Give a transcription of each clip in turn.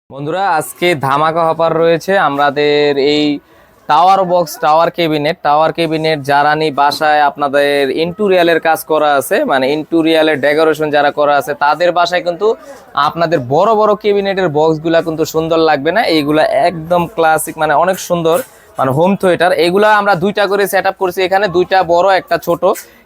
বন্ধুরা আজকে ধামাকা অফার রয়েছে আমাদের এই টাওয়ার কেবিনেট জ্বালানি বাসায় আপনাদের ইন্টেরিয়রের কাজ করা আছে, মানে ইন্টেরিয়রের ডেকোরেশন যারা করা আছে তাদের বাসায় কিন্তু আপনাদের বড় বড় কেবিনেটের বক্সগুলা কিন্তু সুন্দর লাগবে না, এইগুলা একদম ক্লাসিক, মানে অনেক সুন্দর, মানে হোম থিয়েটার। এগুলা আমরা দুইটা করে সেট আপ করছি, এখানে দুইটা বড় একটা ছোট,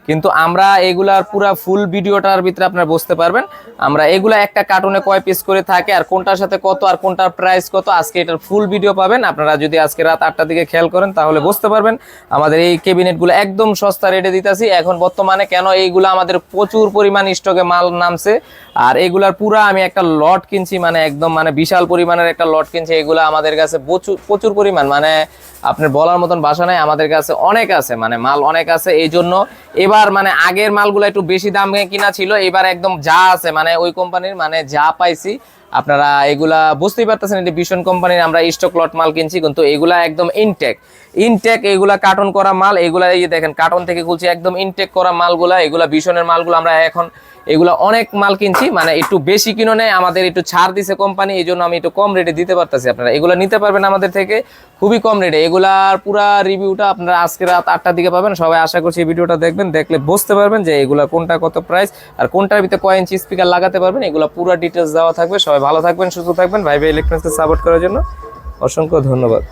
কিন্তু আমরা এগুলার পুরা ফুল ভিডিওটার ভিতরে আপনারা বুঝতে পারবেন আমরা এগুলা একটা কার্টুনে কয় পিস করে থাকে আর কোনটার সাথে কত আর কোনটার প্রাইস কত, আজকে এটার ফুল ভিডিও পাবেন। আপনারা যদি আজকে রাত 8টার দিকে খেয়াল করেন তাহলে বুঝতে পারবেন আমাদের এই ক্যাবিনেটগুলো একদম সস্তা রেটে দিতেছি এখন বর্তমানে। কেন এইগুলো আমাদের প্রচুর পরিমাণ স্টকে মাল নামছে, আর এগুলার পুরা আমি একটা লট কিনছি, মানে একদম মানে বিশাল পরিমাণের একটা লট কিনছি। এগুলো আমাদের কাছে প্রচুর পরিমাণ, মানে আপনার বলার মতন ভাষা নাই, আমাদের কাছে অনেক আছে, মানে মাল অনেক আছে। এই জন্য এবার মানে আগের মালগুলো একটু বেশি দামে কিনা ছিল, এবার একদম যা আছে মানে ওই কোম্পানির মানে যা পাইছি আপনারা এগুলা বুঝতেই পারতেছেন, এটি ভীষণ কোম্পানির আমরা স্টক লট মাল কিনছি, কিন্তু এগুলা একদম ইনটেক এগুলা কার্টন করা মাল। এগুলা এই দেখেন কার্টন থেকে খুলছি, একদম ইনটেক করা মালগুলা, এগুলা ভীষণের মালগুলো আমরা এখন এগুলা অনেক মাল কিনছি, মানে একটু বেশি কিনে আমাদের একটু ছাড় দিছে কোম্পানি, এই জন্য আমি একটু কম রেটে দিতে পারতেছি। আপনারা এগুলা নিতে পারবেন আমাদের থেকে খুবই কম রেটে। এগুলার পুরা রিভিউটা আপনারা আজকে রাত 8টার দিকে পাবেন। সবাই আশা করছি এই ভিডিওটা দেখবেন, দেখলে বুঝতে পারবেন যে এগুলা কোনটা কত প্রাইস আর কোনটার ভিতরে কয় ইঞ্চি স্পিকার লাগাতে পারবেন, এগুলা পুরো ডিটেলস দেওয়া থাকবে। সবাই ভালো থাকবেন, সুস্থ থাকবেন। ভাই ইলেকট্রনিক্সকে সাপোর্ট করার জন্য অসংখ্য ধন্যবাদ।